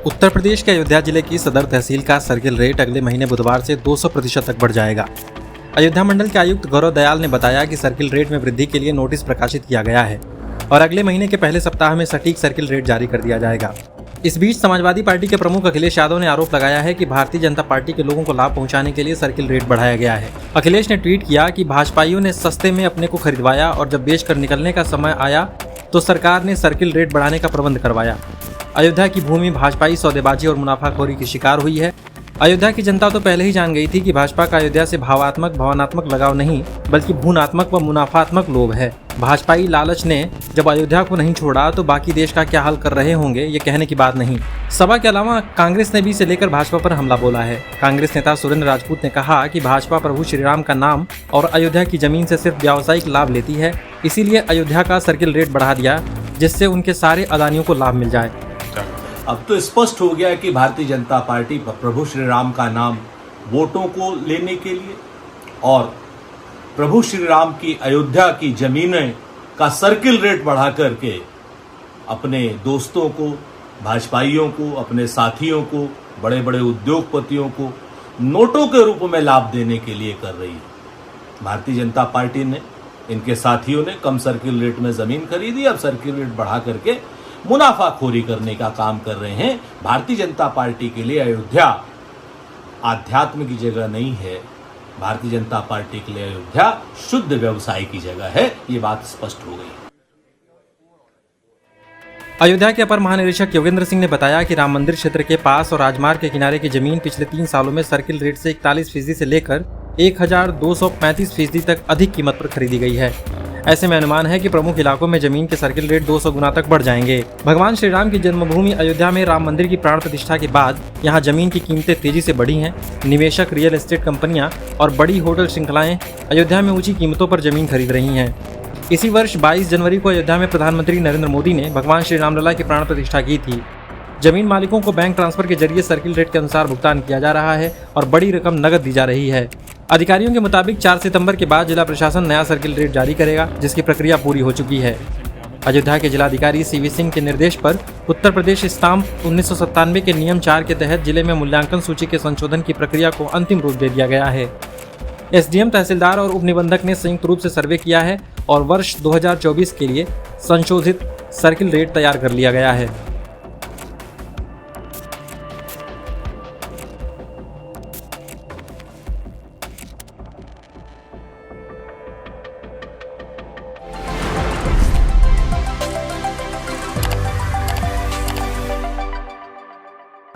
उत्तर प्रदेश के अयोध्या जिले की सदर तहसील का सर्किल रेट अगले महीने बुधवार से 200% तक बढ़ जाएगा। अयोध्या मंडल के आयुक्त गौरव दयाल ने बताया कि सर्किल रेट में वृद्धि के लिए नोटिस प्रकाशित किया गया है और अगले महीने के पहले सप्ताह में सटीक सर्किल रेट जारी कर दिया जाएगा। इस बीच समाजवादी पार्टी के प्रमुख अखिलेश यादव ने आरोप लगाया है कि भारतीय जनता पार्टी के लोगों को लाभ पहुंचाने के लिए सर्किल रेट बढ़ाया गया है। अखिलेश ने ट्वीट किया कि भाजपाइयों ने सस्ते में अपने को खरीदवाया और जब बेचकर निकलने का समय आया तो सरकार ने सर्किल रेट बढ़ाने का प्रबंध करवाया। अयोध्या की भूमि भाजपाई सौदेबाजी और मुनाफाखोरी की शिकार हुई है। अयोध्या की जनता तो पहले ही जान गई थी कि भाजपा का अयोध्या से भावनात्मक लगाव नहीं बल्कि भूनात्मक व मुनाफात्मक लोभ है। भाजपाई लालच ने जब अयोध्या को नहीं छोड़ा तो बाकी देश का क्या हाल कर रहे होंगे ये कहने की बात नहीं। सभा के अलावा कांग्रेस ने भी इसे लेकर भाजपा पर हमला बोला है। कांग्रेस नेता सुरेंद्र राजपूत ने कहा कि भाजपा प्रभु श्रीराम का नाम और अयोध्या की जमीन से सिर्फ व्यावसायिक लाभ लेती है, इसीलिए अयोध्या का सर्किल रेट बढ़ा दिया जिससे उनके सारे अदानियों को लाभ मिल जाए। अब तो स्पष्ट हो गया कि भारतीय जनता पार्टी प्रभु श्री राम का नाम वोटों को लेने के लिए और प्रभु श्री राम की अयोध्या की जमीनें का सर्किल रेट बढ़ा करके अपने दोस्तों को, भाजपाइयों को, अपने साथियों को, बड़े बड़े उद्योगपतियों को नोटों के रूप में लाभ देने के लिए कर रही है। भारतीय जनता पार्टी ने, इनके साथियों ने कम सर्किल रेट में जमीन खरीदी, अब सर्किल रेट बढ़ा करके मुनाफाखोरी करने का काम कर रहे हैं। भारतीय जनता पार्टी के लिए अयोध्या आध्यात्म की जगह नहीं है। भारतीय जनता पार्टी के लिए अयोध्या शुद्ध व्यवसाय की जगह है। ये बात स्पष्ट हो गई। अयोध्या के अपर महानिरीक्षक योगेंद्र सिंह ने बताया कि राम मंदिर क्षेत्र के पास और राजमार्ग के किनारे की जमीन पिछले 3 सालों में सर्किल रेट से 41% से लेकर 1235% तक अधिक कीमत पर खरीदी गई है। ऐसे में अनुमान है कि प्रमुख इलाकों में जमीन के सर्किल रेट 200 गुना तक बढ़ जाएंगे। भगवान श्री राम की जन्मभूमि अयोध्या में राम मंदिर की प्राण प्रतिष्ठा के बाद यहां जमीन की कीमतें तेजी से बढ़ी हैं। निवेशक, रियल एस्टेट कंपनियां और बड़ी होटल श्रृंखलाएं अयोध्या में ऊंची कीमतों पर जमीन खरीद रही हैं। इसी वर्ष 22 जनवरी को अयोध्या में प्रधानमंत्री नरेंद्र मोदी ने भगवान श्री रामलला की प्राण प्रतिष्ठा की थी। जमीन मालिकों को बैंक ट्रांसफर के जरिए सर्किल रेट के अनुसार भुगतान किया जा रहा है और बड़ी रकम नकद दी जा रही है। अधिकारियों के मुताबिक 4 सितंबर के बाद जिला प्रशासन नया सर्किल रेट जारी करेगा, जिसकी प्रक्रिया पूरी हो चुकी है। अयोध्या के जिलाधिकारी सीवी सिंह के निर्देश पर उत्तर प्रदेश स्टाम्प 1997 के नियम 4 के तहत जिले में मूल्यांकन सूची के संशोधन की प्रक्रिया को अंतिम रूप दे दिया गया है। एसडीएम, तहसीलदार और उप निबंधक ने संयुक्त रूप से सर्वे किया है और वर्ष 2024 के लिए संशोधित सर्किल रेट तैयार कर लिया गया है।